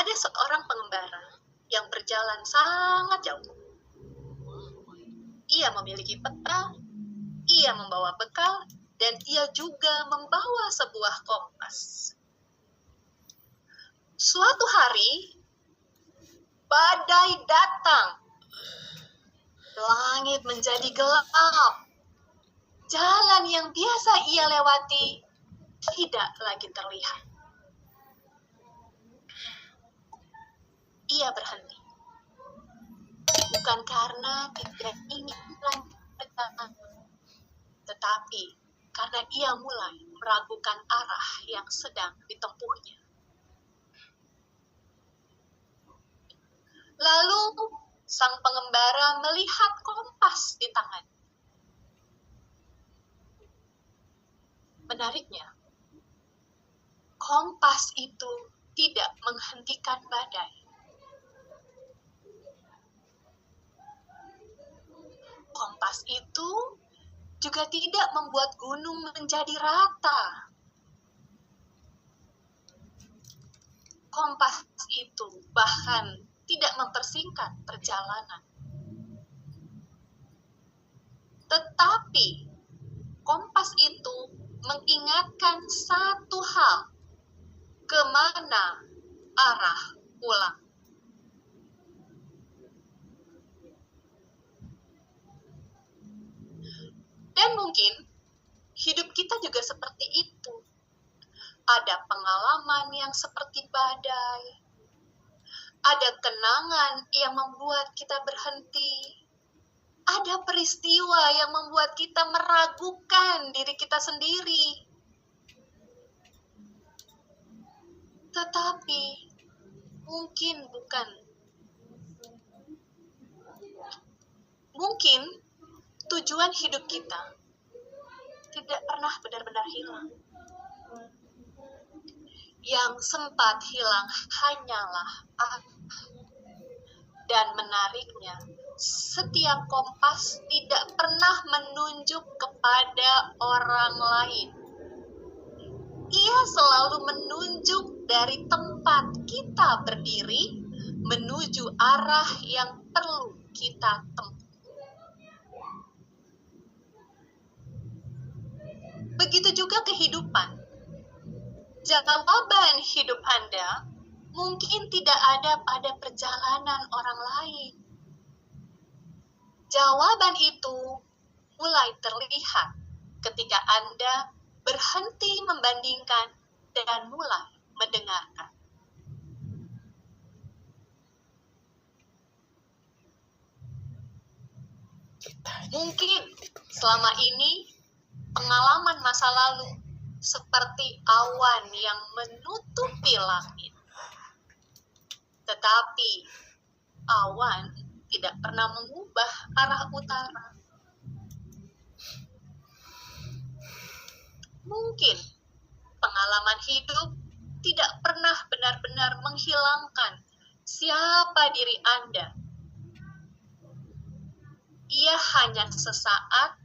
Ada seorang pengembara yang berjalan sangat jauh. Ia memiliki peta, ia membawa bekal, dan ia juga membawa sebuah kompas. Suatu hari, badai datang. Langit menjadi gelap. Jalan yang biasa ia lewati tidak lagi terlihat. Ia berhenti. Bukan karena tidak ingin lanjutkan, tetapi karena ia mulai meragukan arah yang sedang ditempuhnya. Lalu sang pengembara melihat kompas di tangan. Menariknya, kompas itu tidak menghentikan badai. Kompas itu juga tidak membuat gunung menjadi rata. Kompas itu bahkan tidak mempersingkat perjalanan. Tetapi kompas itu mengingatkan satu hal, kemana arah pulang. Dan mungkin hidup kita juga seperti itu. Ada pengalaman yang seperti badai. Ada kenangan yang membuat kita berhenti. Ada peristiwa yang membuat kita meragukan diri kita sendiri. Tetapi mungkin bukan. Mungkin tujuan hidup kita tidak pernah benar-benar hilang. Yang sempat hilang hanyalah arah. Dan menariknya, setiap kompas tidak pernah menunjuk kepada orang lain. Ia selalu menunjuk dari tempat kita berdiri menuju arah yang perlu kita tempuh. Begitu juga kehidupan. Jawaban hidup Anda mungkin tidak ada pada perjalanan orang lain. Jawaban itu mulai terlihat ketika Anda berhenti membandingkan dan mulai mendengarkan. Mungkin selama ini pengalaman masa lalu seperti awan yang menutupi langit. Tetapi awan tidak pernah mengubah arah utara. Mungkin pengalaman hidup tidak pernah benar-benar menghilangkan siapa diri Anda. Ia hanya sesaat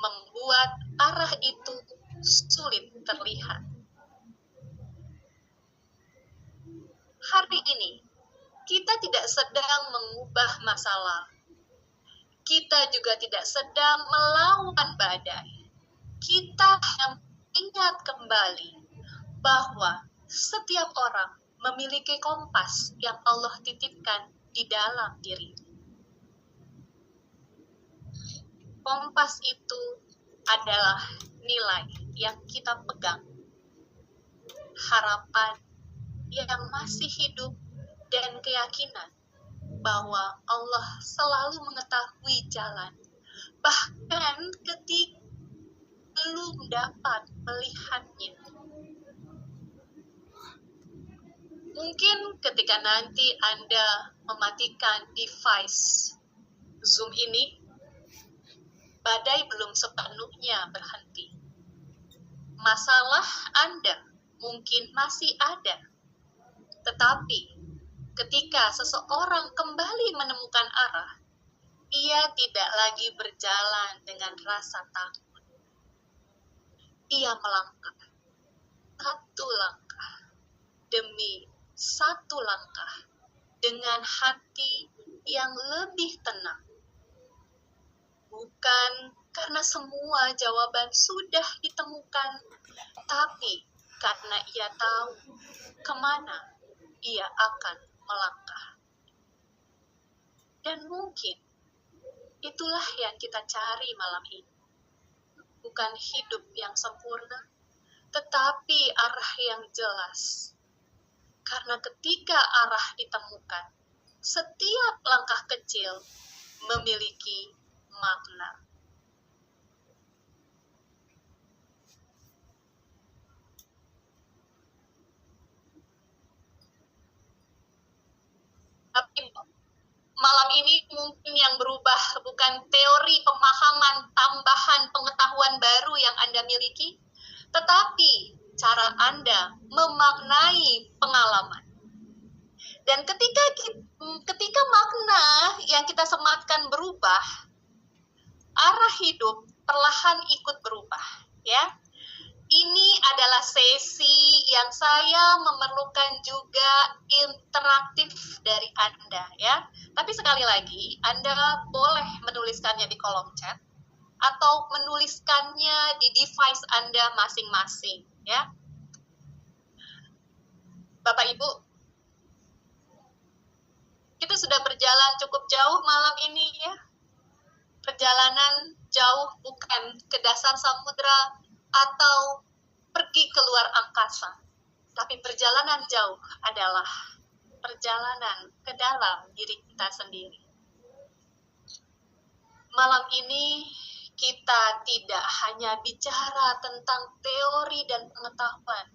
membuat arah itu sulit terlihat. Hari ini, kita tidak sedang mengubah masalah. Kita juga tidak sedang melawan badai. Kita yang ingat kembali bahwa setiap orang memiliki kompas yang Allah titipkan di dalam diri. Kompas itu adalah nilai yang kita pegang. Harapan yang masih hidup dan keyakinan bahwa Allah selalu mengetahui jalan. Bahkan ketika belum dapat melihatnya. Mungkin ketika nanti Anda mematikan device Zoom ini, badai belum sepenuhnya berhenti. Masalah Anda mungkin masih ada. Tetapi ketika seseorang kembali menemukan arah, ia tidak lagi berjalan dengan rasa takut. Ia melangkah satu langkah demi satu langkah dengan hati yang lebih tenang. Bukan karena semua jawaban sudah ditemukan, tapi karena ia tahu kemana ia akan melangkah. Dan mungkin itulah yang kita cari malam ini. Bukan hidup yang sempurna, tetapi arah yang jelas. Karena ketika arah ditemukan, setiap langkah kecil memiliki makna. Tapi malam ini mungkin yang berubah bukan teori pemahaman tambahan pengetahuan baru yang Anda miliki, tetapi cara Anda memaknai pengalaman. Dan ketika makna yang kita sematkan berubah, arah hidup perlahan ikut berubah, ya. Ini adalah sesi yang saya memerlukan juga interaktif dari Anda, ya. Tapi sekali lagi, Anda boleh menuliskannya di kolom chat atau menuliskannya di device Anda masing-masing, ya. Bapak Ibu, kita sudah berjalan cukup jauh malam ini, ya. Perjalanan jauh bukan ke dasar samudra atau pergi keluar angkasa, tapi perjalanan jauh adalah perjalanan ke dalam diri kita sendiri. Malam ini kita tidak hanya bicara tentang teori dan pengetahuan,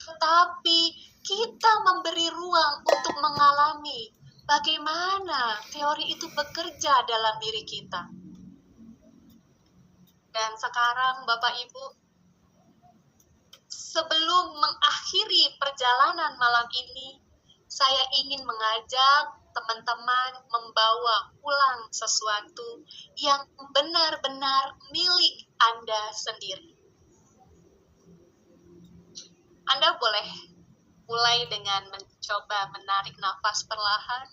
tetapi kita memberi ruang untuk mengalami bagaimana teori itu bekerja dalam diri kita. Dan sekarang Bapak Ibu, sebelum mengakhiri perjalanan malam ini, saya ingin mengajak teman-teman membawa pulang sesuatu yang benar-benar milik Anda sendiri. Anda boleh mulai dengan mencoba menarik nafas perlahan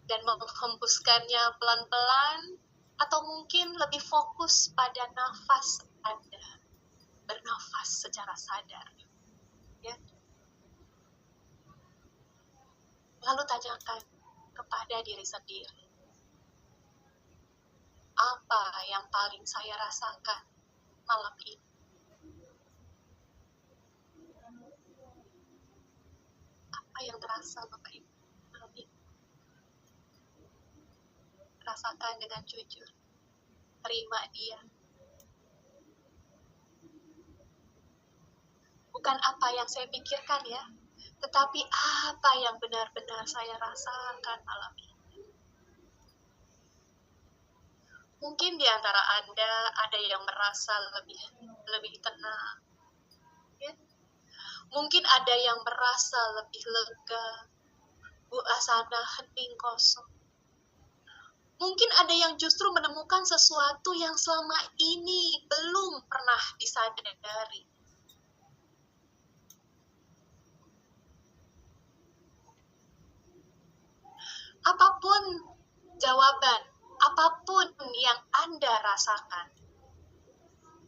dan menghembuskannya pelan-pelan, atau mungkin lebih fokus pada nafas Anda, bernafas secara sadar, ya. Lalu tanyakan kepada diri sendiri, apa yang paling saya rasakan malam ini? Apa yang terasa Bapak Ibu malam ini? Rasakan dengan jujur, terima dia. Bukan apa yang saya pikirkan, ya, tetapi apa yang benar-benar saya rasakan malam ini. Mungkin di antara Anda ada yang merasa lebih tenang, ya. Mungkin ada yang merasa lebih lega, suasana hening kosong. Mungkin ada yang justru menemukan sesuatu yang selama ini belum pernah disadari. Apapun jawaban, apapun yang Anda rasakan,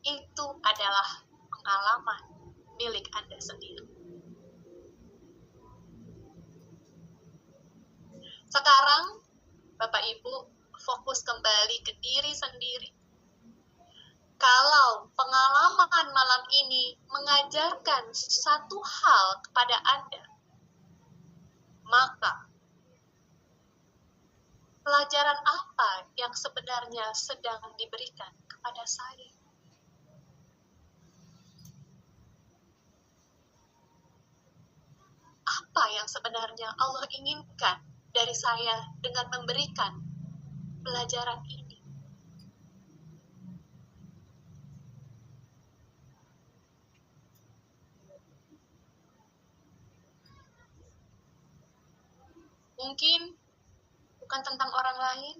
itu adalah pengalaman milik Anda sendiri. Sekarang, Bapak Ibu, fokus kembali ke diri sendiri. Kalau pengalaman malam ini mengajarkan satu hal kepada Anda, maka pelajaran apa yang sebenarnya sedang diberikan kepada saya? Apa yang sebenarnya Allah inginkan dari saya dengan memberikan pelajaran ini? Mungkin bukan tentang orang lain,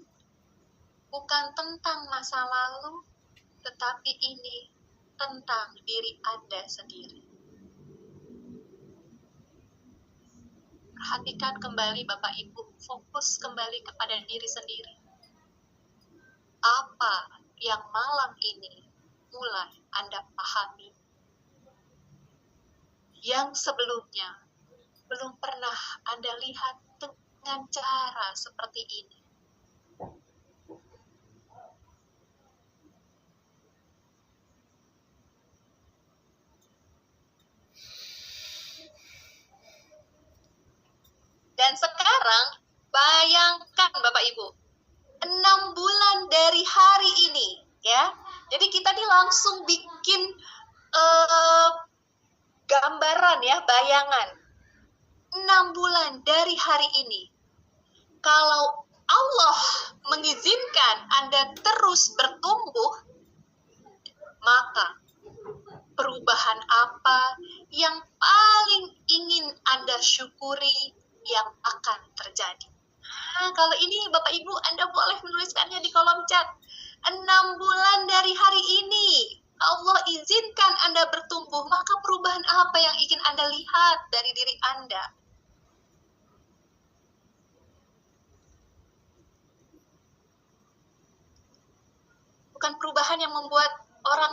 bukan tentang masa lalu, tetapi ini tentang diri Anda sendiri. perhatikan kembali Bapak Ibu, fokus kembali kepada diri sendiri. Apa yang malam ini mulai Anda pahami yang sebelumnya belum pernah Anda lihat dengan cara seperti ini? Dan sekarang bayangkan Bapak Ibu, 6 bulan dari hari ini, ya. Jadi kita nih langsung bikin gambaran ya, bayangan. 6 bulan dari hari ini. Kalau Allah mengizinkan Anda terus bertumbuh, maka perubahan apa yang paling ingin Anda syukuri yang akan terjadi? Nah, kalau ini Bapak Ibu, Anda boleh menuliskannya di kolom chat. 6 bulan dari hari ini, Allah izinkan Anda bertumbuh, maka perubahan apa yang ingin Anda lihat dari diri Anda? Bukan perubahan yang membuat orang